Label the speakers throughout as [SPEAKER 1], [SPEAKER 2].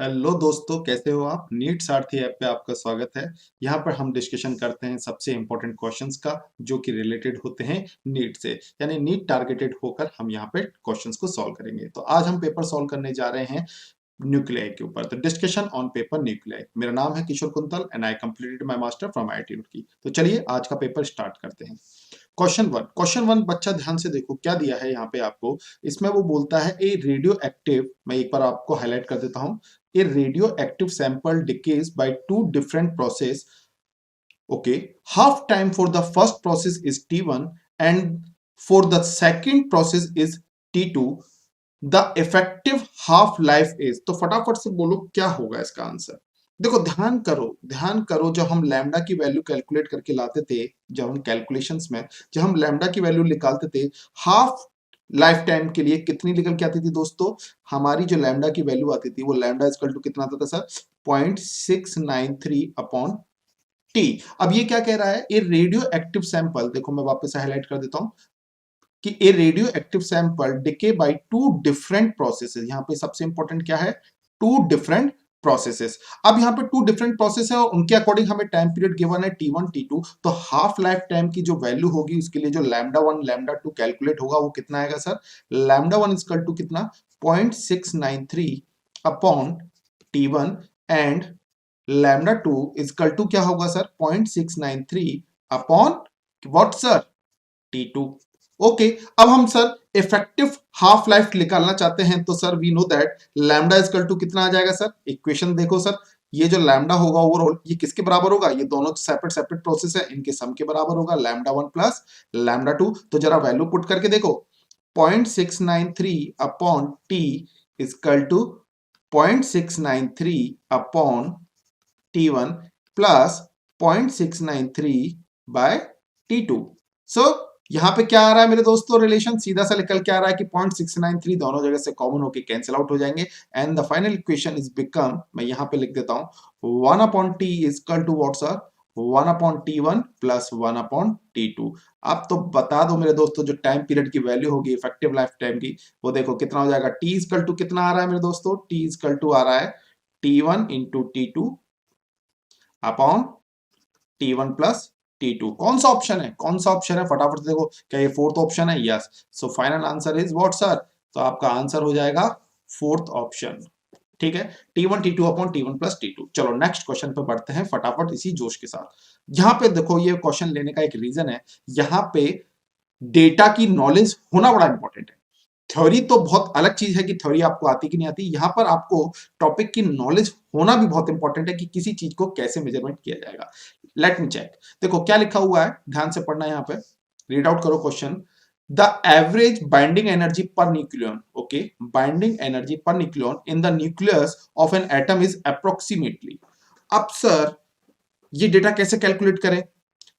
[SPEAKER 1] Hello दोस्तों, कैसे हो आप। नीट सारथी ऐप पे आपका स्वागत है। यहाँ पर हम डिस्कशन करते हैं सबसे इंपॉर्टेंट क्वेश्चंस का, जो कि रिलेटेड होते हैं नीट से, यानी नीट टारगेटेड होकर हम यहाँ पे क्वेश्चंस को सॉल्व करेंगे। तो आज हम पेपर सॉल्व करने जा रहे हैं न्यूक्लियाई के ऊपर। तो डिस्कशन ऑन पेपर न्यूक्लियाई। मेरा नाम है Kishore Kuntal and I completed my master from IIT Roorkee. तो चलिए आज का पेपर स्टार्ट करते हैं। क्वेश्चन वन बच्चा ध्यान से देखो क्या दिया है यहाँ पे आपको। इसमें वो बोलता है ए रेडियो एक्टिव, मैं एक बार आपको हाईलाइट कर देता हूँ। A radioactive sample decays by two different process. Okay, half time for the first process is T1 and for the second process is T2. The effective half life is, तो फटाफट से बोलो क्या होगा इसका आंसर। देखो ध्यान करो, जब हम लैम्डा की वैल्यू कैलकुलेट करके लाते थे, जब हम कैलकुलेशंस में जब हम लैम्डा की वैल्यू निकालते थे, हाफ लाइफ टाइम के लिए कितनी निकल के आती थी दोस्तों। हमारी जो लैम्डा की वैल्यू आती थी वो लैम्डा इक्वल टू कितना आता था सर, 0.693 अपॉन टी। अब ये क्या कह रहा है, ए रेडियो एक्टिव सैंपल, देखो मैं वापस हाईलाइट कर देता हूं कि a radioactive sample decay by two different processes. यहां पे सबसे इंपॉर्टेंट क्या है, टू डिफरेंट प्रोसेसेस। अब यहां पे टू डिफरेंट प्रोसेस है और उनके अकॉर्डिंग हमें टाइम पीरियड गिवन है T1 T2। तो हाफ लाइफ टाइम की जो वैल्यू होगी उसके लिए जो लैम्डा 1 लैम्डा 2 कैलकुलेट होगा वो कितना आएगा सर, लैम्डा 1 इक्वल टू कितना, 0.693 upon T1 and lambda 2 equal to क्या होगा sir, 0.693 upon what sir, T2। Okay, अब हम सर इफेक्टिव हाफ लाइफ निकालना चाहते हैं। तो sir we know that lambda equal to कितना आ जाएगा सर, इक्वेशन देखो सर, ये जो लैम्डा होगा ओवरऑल ये किसके बराबर होगा, ये दोनों सेपरेट सेपरेट प्रोसेस है, इनके सम के बराबर होगा, लैम्डा 1 प्लस लैम्डा 2। तो जरा वैल्यू पुट करके देखो, 0.693 upon T equal to 0.693 upon T1 plus 0.693 by T2। So यहां पे क्या आ रहा है मेरे दोस्तों, रिलेशन सीधा सा निकल के आ रहा है कि 0.693 दोनों जगह से कॉमन होके कैंसिल आउट हो जाएंगे and the final equation is become, मैं यहां पे लिख देता हूं, 1 upon T equal to what sir, 1 upon T1 plus 1 upon T2। अब तो बता दो मेरे दोस्तों, जो टाइम पीरियड की वैल्यू होगी इफेक्टिव लाइफ टाइम की, वो देखो कितना हो जाएगा, T इक्वल टू कितना आ रहा है मेरे दोस्तों, T इक्वल टू आ रहा है T1 into T2 upon T1 plus T2। कौन सा ऑप्शन है, कौन सा ऑप्शन है, फटाफट से देखो, क्या ये फोर्थ ऑप्शन है, yes. So final answer is what sir, तो आपका आंसर हो जाएगा फोर्थ ऑप्शन। ठीक है, T1 T2 upon T1 plus T2। चलो नेक्स्ट क्वेश्चन पे बढ़ते हैं फटाफट इसी जोश के साथ। यहां पे देखो, ये क्वेश्चन लेने का एक रीजन है, यहां पे डेटा की नॉलेज होना बड़ा इंपॉर्टेंट है। थ्योरी तो बहुत अलग चीज है कि थ्योरी आपको आती कि नहीं आती, यहां पर आपको टॉपिक की नॉलेज होना भी बहुत इंपॉर्टेंट है कि किसी चीज को कैसे मेजरमेंट किया जाएगा। लेट मी चेक, देखो क्या लिखा हुआ है, ध्यान से पढ़ना, यहां पे रीड आउट करो question. The average binding energy per nucleon, okay, binding energy per nucleon in the nucleus of an atom is approximately. अब सर ये डेटा कैसे कैलकुलेट करें,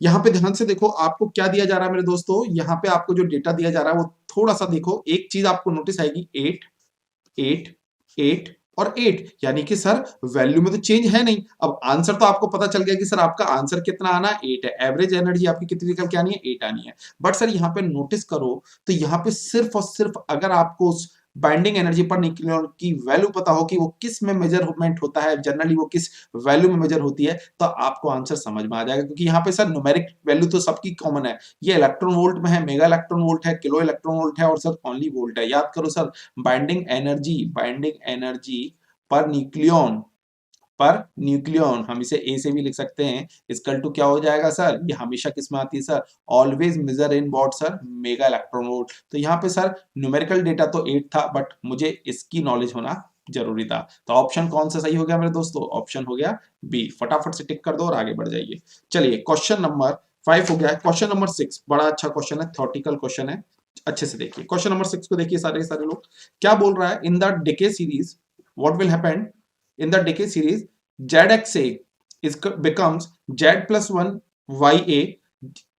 [SPEAKER 1] यहां पे ध्यान से देखो आपको क्या दिया जा रहा है मेरे दोस्तों, यहां पे आपको जो डेटा दिया जा रहा है वो थोड़ा सा देखो, एक चीज आपको नोटिस आएगी, 8 8 8 और 8, यानी कि सर वैल्यू में तो चेंज है नहीं। अब आंसर तो आपको पता चल गया कि सर आपका आंसर कितना आना है, 8 है। एवरेज एनर्जी आपकी कितनी निकल के आनी है, 8 आनी है। बट सर यहाँ पे नोटिस करो, तो यहाँ पे सिर्फ और सिर्फ अगर आपको उस बाइंडिंग एनर्जी पर न्यूक्लियन की वैल्यू पता हो कि वो किस में मेजरमेंट होता है, जनरली वो किस वैल्यू में मेजर होती है, तो आपको आंसर समझ में आ जाएगा। क्योंकि यहाँ पे सर न्यूमेरिक वैल्यू तो सबकी कॉमन है, ये इलेक्ट्रॉन वोल्ट में है, मेगा इलेक्ट्रॉन वोल्ट है, किलो इलेक्ट्रॉन वोल्ट है और सर ओनली वोल्ट है। याद करो sir, binding energy per nucleon हम इसे ए से भी लिख सकते हैं, इक्वल टू क्या हो जाएगा सर, ये हमेशा किस में आती है sir, always measure in what sir, mega electron volt. तो यहाँ पे सर न्यूमेरिकल डेटा तो 8 था, बट मुझे इसकी नॉलेज होना जरूरी था। तो ऑप्शन कौन सा सही हो गया मेरे दोस्तों, ऑप्शन हो गया बी। फटाफट से टिक कर दो और आगे बढ़ जाइए। चलिए क्वेश्चन नंबर 5 हो गया। क्वेश्चन नंबर 6 बड़ा अच्छा क्वेश्चन है, थ्योरेटिकल क्वेश्चन है, अच्छे से देखिए। क्वेश्चन नंबर 6 को देखिए सारे सारे लोग, क्या बोल रहा है, in the decay series what will happen in the decay series, zxa is becomes z plus 1 ya,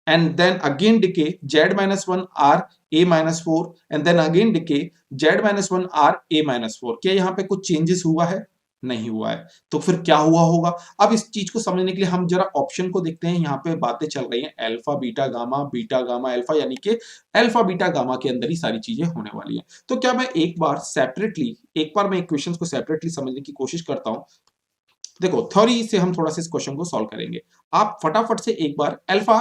[SPEAKER 1] and then again decay z minus 1 r a minus 4 and then again decay z minus 1 r a minus 4। क्या यहाँ पे कुछ changes हुआ है, नहीं हुआ है। तो फिर क्या हुआ होगा? अब इस चीज को समझने के लिए हम जरा ऑप्शन को देखते हैं। यहाँ पे बातें चल रही हैं अल्फा बीटा गामा अल्फा, यानी कि अल्फा बीटा गामा के अंदर ही सारी चीजें होने वाली हैं। तो क्या मैं एक बार मैं इक्वेशंस को सेपरेटली समझने की कोशिश करता हूं। देखो थ्योरी से हम थोड़ा सा इस क्वेश्चन को सॉल्व करेंगे। आप फटाफट से एक बार अल्फा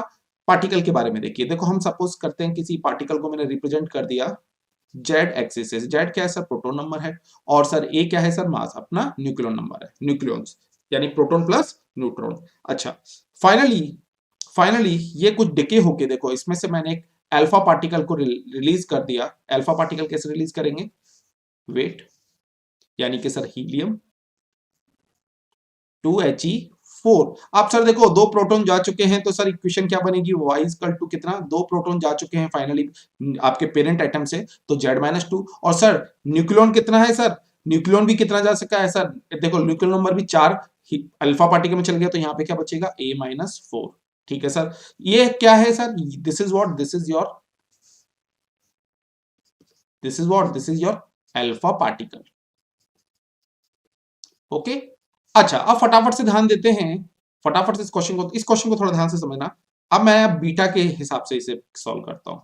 [SPEAKER 1] पार्टिकल के बारे में देखिए। देखो हम सपोज करते हैं किसी पार्टिकल को मैंने रिप्रेजेंट कर दिया जेड एक्सिस से। जेड क्या है सर? प्रोटॉन नंबर है। और सर ए क्या है सर? मास, अपना न्यूक्लियन नंबर है, न्यूक्लियॉन्स यानी प्रोटॉन प्लस न्यूट्रॉन। अच्छा, फाइनली फाइनली ये कुछ डिके होके देखो इसमें से मैंने एक अल्फा पार्टिकल को रिलीज कर दिया। अल्फा पार्टिकल कैसे रिलीज करेंगे? वेट, यानी कि सर हीलियम 2He4। आप सर देखो दो प्रोटॉन जा चुके हैं तो सर इक्वेशन क्या बनेगी? y इक्वल टू कितना? दो प्रोटॉन जा चुके हैं फाइनली आपके पेरेंट एटम से, तो Z-2। और सर न्यूक्लियॉन कितना है सर? न्यूक्लियॉन भी कितना जा सका है सर? देखो न्यूक्लियॉन नंबर भी 4 अल्फा पार्टिकल में चल गया, तो यहाँ पे क्या बचेगा? A-4। ठीक है सर। ये क्या है sir? This is your alpha particle. Okay. अच्छा, अब फटाफट से ध्यान देते हैं, फटाफट से इस क्वेश्चन को थोड़ा ध्यान से समझना। अब मैं बीटा के हिसाब से इसे सॉल्व करता हूं।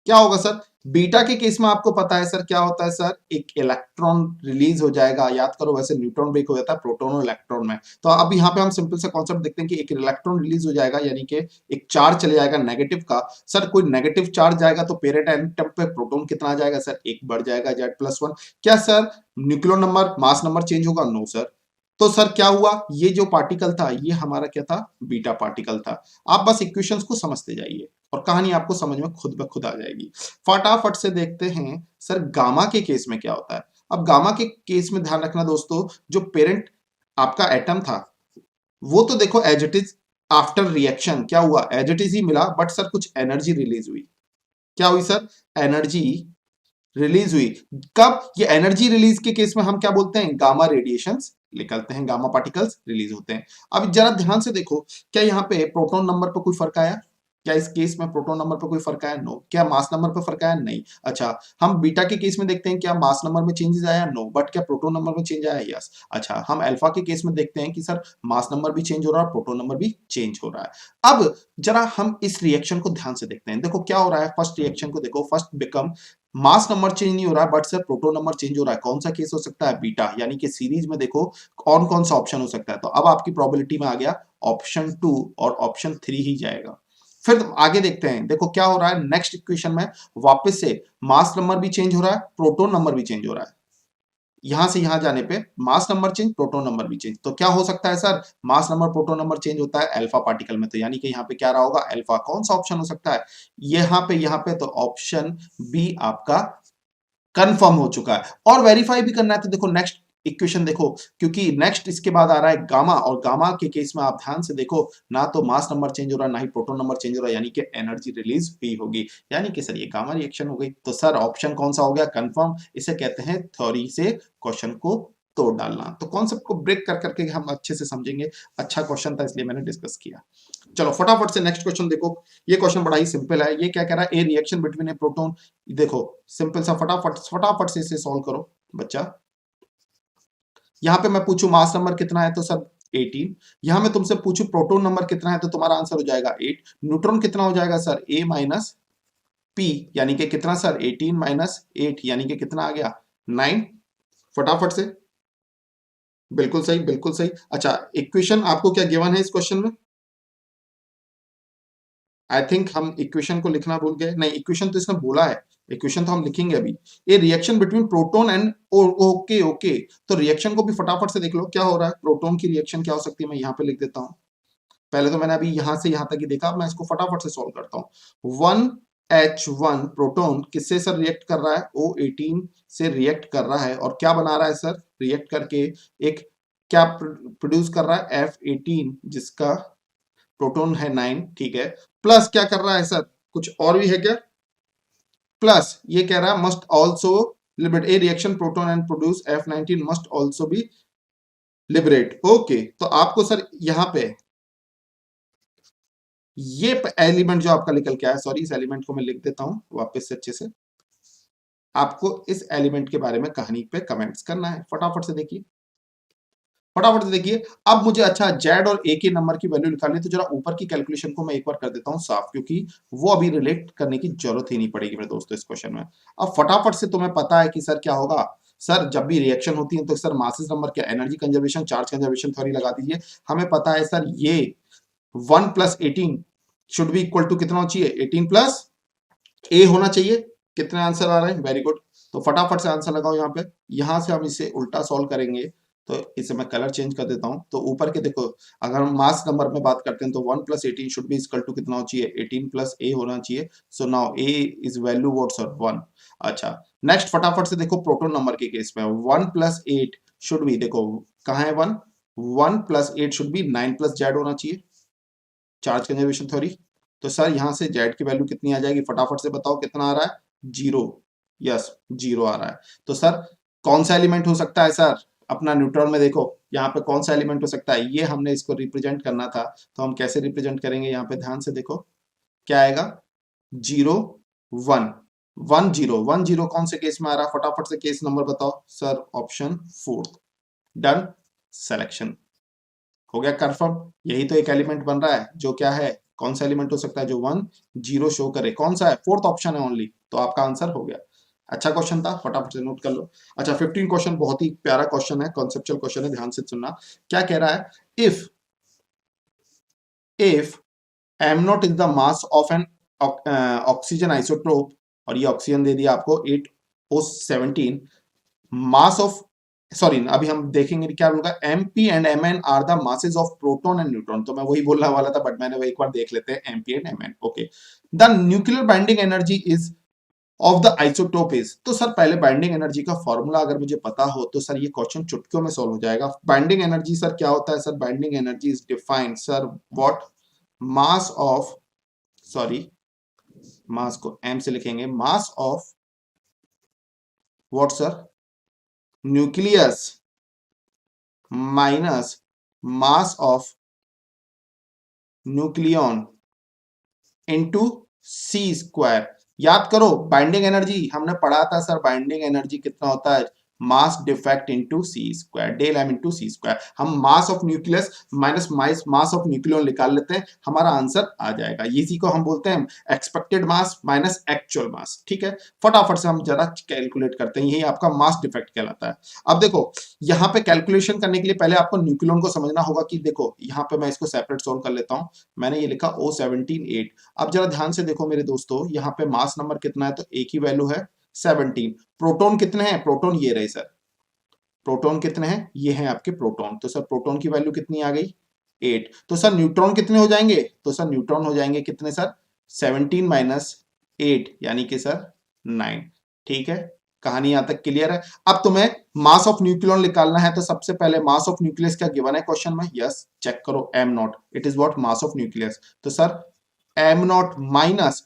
[SPEAKER 1] क्या होगा सर? बीटा के केस में आपको पता है सर क्या होता है सर? एक इलेक्ट्रॉन रिलीज हो जाएगा। याद करो, वैसे न्यूट्रॉन ब्रेक हो जाता है प्रोटॉन और इलेक्ट्रॉन में। तो अब यहाँ पे हम सिंपल सा कॉन्सेप्ट देखते हैं कि एक इलेक्ट्रॉन रिलीज हो जाएगा, यानी कि एक चार्ज चले जाएगा नेगेटिव का। सर कोई नेगेटिव चार्ज जाएगा तो पेरेंट एटम पे प्रोटॉन कितना आ जाएगा सर? एक बढ़ जाएगा, Z+1। क्या sir nucleon number, mass number change होगा? No sir. तो सर क्या हुआ? ये जो पार्टिकल था ये हमारा क्या था? बीटा पार्टिकल था। आप बस इक्वेशंस को समझते जाइए और कहानी आपको समझ में खुद ब खुद आ जाएगी। फटाफट से देखते हैं सर गामा के केस में क्या होता है। अब गामा के केस में ध्यान रखना दोस्तों, जो पेरेंट आपका एटम था वो तो देखो as it is after reaction क्या हुआ? एज इट इज ही मिला, बट सर कुछ एनर्जी रिलीज हुई। क्या हुई सर? एनर्जी रिलीज हुई। कब? ये एनर्जी रिलीज के केस में हम क्या बोलते हैं? गामा रेडिएशंस निकलते हैं, गामा पार्टिकल्स रिलीज होते हैं। अब जरा ध्यान से देखो, क्या यहाँ पे प्रोटॉन नंबर पर कोई फर्क आया? क्या इस केस में प्रोटॉन नंबर पर कोई फर्क आया? नो। क्या मास नंबर पर फर्क आया? नहीं। अच्छा, हम बीटा के केस में देखते हैं क्या मास नंबर में चेंजेस आया? नो। बट क्या प्रोटॉन नंबर में चेंज आया? यस। अच्छा, हम अल्फा के केस में देखते हैं कि सर मास नंबर भी चेंज हो रहा है, प्रोटॉन नंबर भी चेंज हो रहा है। अब जरा हम इस रिएक्शन को ध्यान से देखते हैं। देखो क्या हो रहा है, फर्स्ट रिएक्शन को देखो, फर्स्ट बिकम मास नंबर चेंज नहीं हो रहा है but sir proton number change हो रहा है। कौन सा केस हो सकता है? बीटा। यानी कि सीरीज में देखो कौन कौन सा ऑप्शन हो सकता है। तो अब आपकी प्रोबेबिलिटी में आ गया ऑप्शन 2 और ऑप्शन 3 ही जाएगा। फिर आगे देखते हैं, देखो क्या हो रहा है नेक्स्ट इक्वेशन में। वापस से मास नंबर भी चेंज हो रहा है, प्रोटॉन नंबर भी चेंज हो रहा है। यहां से यहां जाने पे मास नंबर चेंज, प्रोटॉन नंबर भी चेंज। तो क्या हो सकता है sir? Mass number proton number change होता है अल्फा पार्टिकल में, तो यानी कि यहाँ पे क्या रहा होगा? अल्फा। कौन सा ऑप्शन हो सकता है? यहाँ पे तो ऑप्शन बी आपका कंफर्म हो चुका है। और वेरीफाई भी करना है तो देखो नेक्स्ट इक्वेशन देखो, क्योंकि नेक्स्ट इसके बाद आ रहा है गामा, और गामा के केस में आप ध्यान से देखो ना तो मास नंबर चेंज हो रहा है ना ही प्रोटॉन नंबर चेंज हो रहा है, यानी कि एनर्जी रिलीज हुई होगी, यानी कि सर ये गामा रिएक्शन हो गई। तो सर ऑप्शन कौन सा हो गया? कंफर्म। इसे कहते हैं थ्योरी से क्वेश्चन को तोड़ डालना। तो कॉन्सेप्ट को ब्रेक कर करके हम अच्छे से समझेंगे। अच्छा क्वेश्चन था इसलिए मैंने डिस्कस किया। चलो फटाफट से नेक्स्ट क्वेश्चन देखो। ये क्वेश्चन बड़ा ही सिंपल है। ये क्या कह रहा है? ए रिएक्शन बिटवीन ए प्रोटॉन। देखो सिंपल सा, फटाफट फटाफट से इसे सॉल्व करो बच्चा। यहां पे मैं पूछूं मास नंबर कितना है तो सर 18। यहां मैं तुमसे पूछूं प्रोटॉन नंबर कितना है तो तुम्हारा आंसर हो जाएगा 8। न्यूट्रॉन कितना हो जाएगा सर? A माइनस पी, यानी कि कितना सर? 18 माइनस 8 यानी कि कितना आ गया? 9। फटाफट से, बिल्कुल सही बिल्कुल सही। अच्छा, इक्वेशन आपको क्या गिवन है इस क्वेश्चन में? आई थिंक हम इक्वेशन को लिखना भूल गए। नहीं, इक्वेशन तो इसने बोला है, इक्वेशन तो हम लिखेंगे अभी। ये reaction between proton and, okay okay, तो रिएक्शन को भी फटाफट से देख लो क्या हो रहा है। प्रोटॉन की रिएक्शन क्या हो सकती है, मैं यहाँ पे लिख देता हूँ। पहले तो मैंने अभी यहाँ से यहाँ तक ही देखा, मैं इसको फटाफट से सॉल्व करता हूँ। 1H1 प्रोटॉन किससे सर रिएक्ट कर रहा है? O18 से रिएक्ट कर रहा है, और क्या बना रहा है सर? रिएक्ट करके एक क्या प्रोड्यूस कर रहा है? F18, जिसका प्रोटॉन है 9, ठीक है। प्लस क्या कर रहा है सर? कुछ और भी है क्या? प्लस ये कह रहा है must also liberate A reaction proton and produce F19 must also be liberate. Okay, तो आपको सर यहाँ पे ये एलिमेंट जो आपका निकल के आया, सॉरी इस एलिमेंट को मैं लिख देता हूं वापस से अच्छे से। आपको इस एलिमेंट के बारे में कहानी पे कमेंट्स करना है। फटाफट से देखिए, फटाफट से देखिए। अब मुझे अच्छा जेड और ए के नंबर की वैल्यू निकालनी है, तो जरा ऊपर की कैलकुलेशन को मैं एक बार कर देता हूं साफ, क्योंकि वो अभी रिलेट करने की जरूरत ही नहीं पड़ेगी मेरे दोस्तों इस क्वेश्चन में। अब फटाफट से तुम्हें पता है कि सर क्या होगा, सर जब भी रिएक्शन होती है तो सर मासेस नंबर क्या, energy conservation, charge conservation theory लगा दीजिए। हमें पता है सर ये 1 plus 18 should be equal to कितना होना चाहिए, 18 प्लस ए होना चाहिए। कितने आंसर आ रहे हैं, वेरी गुड। तो फटाफट से आंसर लगाओ यहाँ पे। यहां से हम इसे उल्टा सॉल्व करेंगे, तो इसे मैं कलर चेंज कर देता हूं। तो ऊपर के देखो, अगर हम मास नंबर में बात करते हैं तो 1 plus 18 should be equal to कितना होना चाहिए, 18 प्लस ए होना चाहिए। So now A is value what's और 1। अच्छा, नेक्स्ट फटाफट से देखो प्रोटॉन नंबर के केस में 1 प्लस 8 शुड बी, देखो कहां है 1, 1 plus 8 should be 9 plus Z होना चाहिए, चार्ज कंजर्वेशन थ्योरी। तो सर यहां से जेड की वैल्यू कितनी आ जाएगी, फटाफट से बताओ कितना आ रहा है, जीरो। यस, जीरो आ रहा है। तो सर कौन सा एलिमेंट हो सकता है सर, अपना न्यूट्रॉन में देखो यहाँ पे कौन सा एलिमेंट हो सकता है, ये हमने इसको रिप्रेजेंट करना था। तो हम कैसे रिप्रेजेंट करेंगे, यहाँ पे ध्यान से देखो क्या आएगा, जीरो वन, 1 0 1 0 कौन से केस में आ रहा है, फटाफट से केस नंबर बताओ सर, ऑप्शन 4। डन, सिलेक्शन हो गया कंफर्म। यही तो एक एलिमेंट बन रहा है जो क्या है, कौन सा एलिमेंट हो सकता है जो 1 0 शो करे, कौन सा है, फोर्थ ऑप्शन है ओनली। तो आपका आंसर हो गया। अच्छा क्वेश्चन था, फटाफट से नोट कर लो। अच्छा 15 क्वेश्चन, बहुत ही प्यारा क्वेश्चन है, कॉन्सेप्चुअल क्वेश्चन है, ध्यान से सुनना। क्या कह रहा है, if if am not is the mass of N oxygen isotope, और ये ऑक्सीजन दे दिया आपको 8O17, मास ऑफ, सॉरी अभी हम देखेंगे क्या होगा, MP and MN are the masses of proton and neutron. तो मैं वही बोलने वाला था, बट मैंने वो एक बार देख लेते हैं, MP and MN. Okay, the nuclear binding energy is of the isotope is. तो सर पहले बाइंडिंग एनर्जी का फॉर्मूला अगर मुझे पता हो तो सर ये क्वेश्चन चुटकियों में सॉल्व हो जाएगा। बाइंडिंग एनर्जी सर क्या होता है, sir binding energy is defined sir what, mass of, sorry mass को एम से लिखेंगे, mass of what sir, nucleus minus mass of nucleon into C square. याद करो बाइंडिंग एनर्जी हमने पढ़ा था सर, बाइंडिंग एनर्जी कितना होता है, mass defect into C square, del am into C square. हम mass of nucleus minus mass of nucleon निकाल लेते हैं, हमारा आंसर आ जाएगा। इसी को हम बोलते हैं एक्सपेक्टेड मास माइनस एक्चुअल मास। ठीक है, फटाफट से हम जरा कैलकुलेट करते हैं, यही आपका मास डिफेक्ट कहलाता है। अब देखो यहाँ पे कैलकुलेशन करने के लिए पहले आपको न्यूक्लियन को समझना होगा कि देखो यहाँ पे मैं इसको सेपरेट सोल्व कर लेता हूं। मैंने ये लिखा O17 8। अब जरा ध्यान से देखो मेरे दोस्तों, यहाँ पे मास नंबर कितना है, तो एक ही वैल्यू है 17। प्रोटॉन कितने हैं, प्रोटॉन ये रहे सर, प्रोटॉन कितने हैं, ये हैं आपके प्रोटॉन। तो सर प्रोटॉन की वैल्यू कितनी आ गई, 8। तो सर न्यूट्रॉन कितने हो जाएंगे, तो सर न्यूट्रॉन हो जाएंगे कितने सर, 17 माइनस 8 यानी कि सर 9। ठीक है, कहानी यहां तक क्लियर है। अब तुम्हें मास ऑफ न्यूक्लियन निकालना है, तो सबसे पहले मास ऑफ न्यूक्लियस क्या गिवन है क्वेश्चन में, यस चेक करो, am not, it is what mass of nucleus. तो सर एम नॉट माइनस,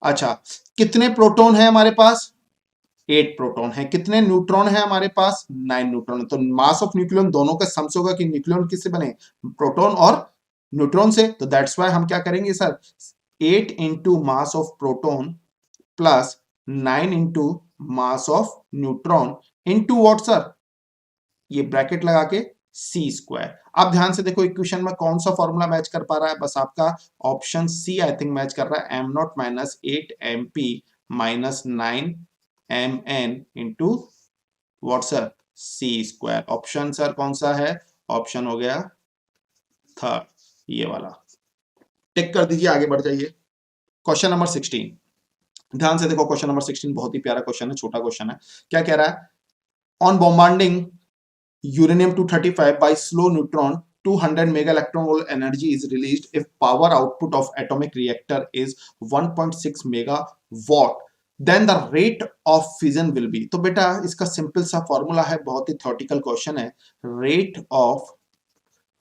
[SPEAKER 1] अच्छा कितने प्रोटॉन है हमारे पास, 8 प्रोटॉन है, कितने न्यूट्रॉन है हमारे पास, 9 न्यूट्रॉन। तो मास ऑफ न्यूक्लियन दोनों का सम से होगा कि न्यूक्लियन किससे बने, प्रोटॉन और न्यूट्रॉन से। तो दैट्स व्हाई हम क्या करेंगे sir, 8 into mass of proton plus 9 into mass of neutron into what sir, ये ब्रैकेट लगा के सी स्क्वायर। अब ध्यान से देखो इक्वेशन में कौन सा फॉर्मूला मैच कर पा रहा है, बस आपका option C I think match कर रहा है, M naught minus 8 MP minus 9 MN into what sir, C square. Option sir कौन सा है, ऑप्शन हो गया थर्ड, ये वाला। टिक कर दीजिए, आगे बढ़ जाइए। क्वेश्चन नंबर 16, ध्यान से देखो क्वेश्चन नंबर 16 बहुत ही प्यारा क्वेश्चन है, छोटा क्वेश्चन है। क्या कह रहा है, on bombarding uranium-235 by slow neutron, 200 mega electron volt energy is released if power output of atomic reactor is 1.6 megawatt, then the rate of fission will be। तो बेटा इसका सिंपल सा फॉर्मूला है, बहुत ही थ्योरेटिकल क्वेश्चन है। Rate of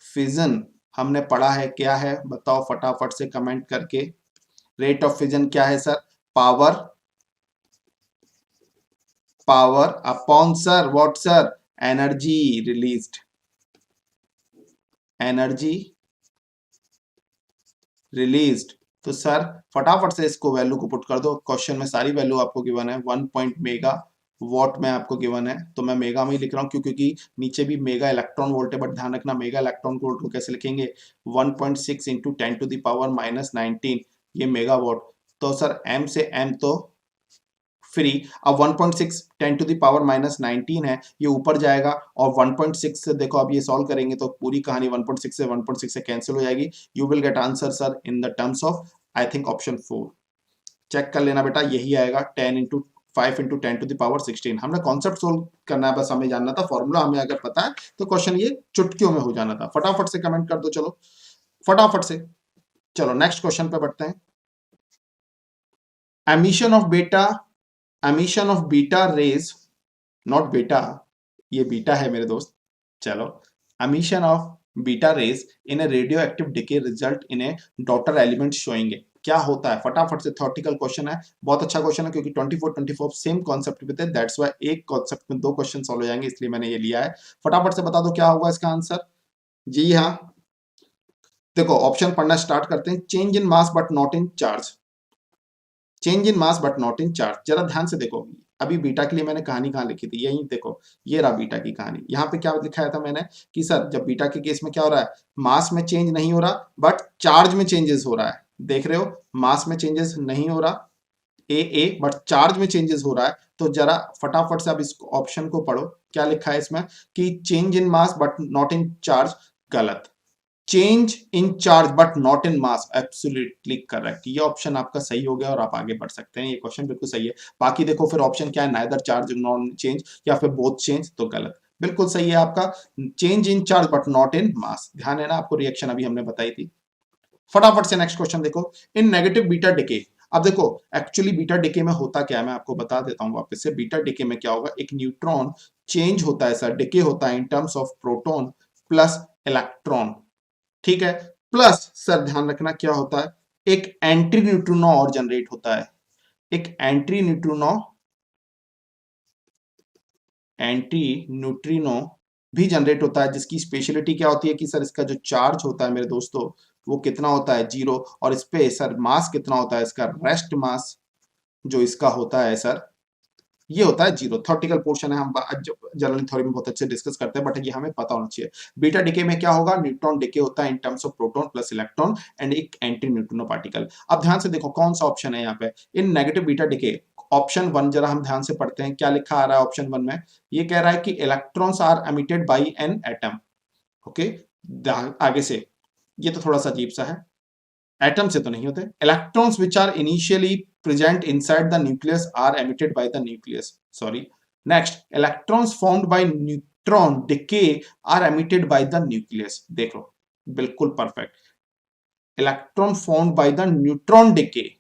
[SPEAKER 1] fission हमने पढ़ा है, क्या है बताओ फटाफट से कमेंट करके। रेट ऑफ फिजन क्या है sir, power, power upon sir what sir, energy released, energy released तो सर फटाफट से इसको वैल्यू को पुट कर दो। क्वेश्चन में सारी वैल्यू आपको गिवन है, 1 पॉइंट मेगा वॉट में आपको गिवन है, तो मैं मेगा में ही लिख रहा हूँ क्योंकि नीचे भी मेगा इलेक्ट्रॉन वोल्ट है, बट ध्यान रखना मेगा इलेक्ट्रॉन वोल्ट को कैसे लिखेंगे, 1.6 इंटू 10⁻⁻19 ये मेगा वॉट। तो सर m से m तो फ्री। अब 1.6 10⁻⁻19 है, ये ऊपर जाएगा और 1.6 से देखो अब ये सॉल्व करेंगे तो पूरी कहानी 1.6 से कैंसिल हो जाएगी। You will get answer sir in the terms of I think option 4। Check कर लेना बेटा, यही आएगा 10 इंटू 5 इंटू 10⁻16। हमने कॉन्सेप्ट सोल्व करना है, बस हमें जानना था फॉर्मूला हमें अगर पता है तो क्वेश्चन ये चुटकियों में हो जाना था। फटाफट से कमेंट कर दो, चलो फटाफट से। चलो नेक्स्ट क्वेश्चन पे बढ़ते हैं। एमिशन ऑफ बेटा, emission of beta raise, not बेटा, ये बीटा है मेरे दोस्त। चलो, emission of beta raise in A radio active decay result in A daughter element showing क्या होता है। फटाफट से, थ्योरेटिकल क्वेश्चन है, बहुत अच्छा क्वेश्चन है क्योंकि 24 सेम कॉन्सेप्ट पे थे, दैट्स व्हाई एक कॉन्सेप्ट में दो क्वेश्चन सॉल्व हो जाएंगे, इसलिए मैंने ये लिया है। फटाफट से बता दो क्या होगा इसका आंसर। जी हाँ, देखो ऑप्शन पढ़ना स्टार्ट करते हैं। Change in mass but not in charge, change in mass but not in charge. जरा ध्यान से देखो, अभी बीटा के लिए मैंने कहानी कहाँ लिखी थी, यही देखो, ये रहा बीटा की कहानी। यहाँ पे क्या लिखाया था मैंने कि सर जब बीटा के केस में क्या हो रहा है, मास में चेंज नहीं हो रहा बट चार्ज में चेंजेस हो रहा है। देख रहे हो, मास में चेंजेस नहीं हो रहा ए बट चार्ज में चेंजेस हो रहा है। तो जरा फटाफट से अब इस ऑप्शन को पढ़ो, क्या लिखा है इसमें कि change in mass but not in charge, गलत। Change in charge but not in mass, absolutely correct. ये ऑप्शन आपका सही हो गया और आप आगे बढ़ सकते हैं, ये क्वेश्चन बिल्कुल सही है। बाकी देखो फिर ऑप्शन क्या है, नाइदर चार्ज नॉन चेंज या फिर बोथ चेंज, तो गलत। बिल्कुल सही है आपका, change in charge but not in mass. ध्यान है ना आपको, रिएक्शन अभी हमने बताई थी। फटाफट से नेक्स्ट क्वेश्चन देखो, इन नेगेटिव बीटा डिके। अब देखो एक्चुअली बीटा डिके में होता क्या है, मैं आपको बता देता हूं वापस से। बीटा डिके में क्या होगा, एक न्यूट्रॉन चेंज होता है सर, डिके होता है in terms of proton plus electron, ठीक है। प्लस सर ध्यान रखना क्या होता है, एक एंटी न्यूट्रिनो और जनरेट होता है, एक एंटी न्यूट्रिनो भी जनरेट होता है, जिसकी स्पेशलिटी क्या होती है कि सर इसका जो चार्ज होता है मेरे दोस्तों वो कितना होता है, 0। और इस पे सर मास कितना होता है, इसका रेस्ट मास जो इसका होता है सर, ये होता है 0। थ्योरेटिकल पोर्शन है, हम जनरल थ्योरी में बहुत अच्छे डिस्कस करते हैं, बट ये हमें पता होना चाहिए। बीटा डिके में क्या होगा, न्यूट्रॉन डिके होता है in terms of proton plus electron and एक एंटी न्यूट्रिनो पार्टिकल। अब ध्यान से देखो कौन सा ऑप्शन है यहाँ पे, इन नेगेटिव बीटा डिके। ऑप्शन 1 जरा हम ध्यान से पढ़ते हैं, क्या लिखा आ रहा है ऑप्शन 1 में, ये कह रहा है कि electrons are emitted by an atom. Okay, आगे से, ये तो थोड़ा सा अजीब सा है, एटम से तो नहीं होते। Electrons which are initially present inside the nucleus are emitted by the nucleus, sorry. Next, electrons formed by neutron decay are emitted by the nucleus. देखो बिल्कुल perfect, electron formed by the neutron decay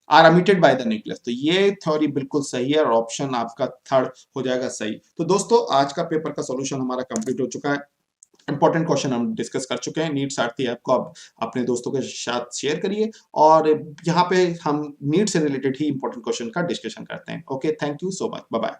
[SPEAKER 1] are emitted by the nucleus. तो ये theory बिल्कुल सही है और option आपका third हो जाएगा सही। तो दोस्तों आज का पेपर का सॉल्यूशन हमारा कंप्लीट हो चुका है। इंपॉर्टेंट क्वेश्चन हम डिस्कस कर चुके हैं। नीट सारथी ऐप को आप अपने दोस्तों के साथ शेयर करिए और यहाँ पे हम नीट से रिलेटेड ही इंपॉर्टेंट क्वेश्चन का डिस्कशन करते हैं। Okay, thank you so much, bye bye.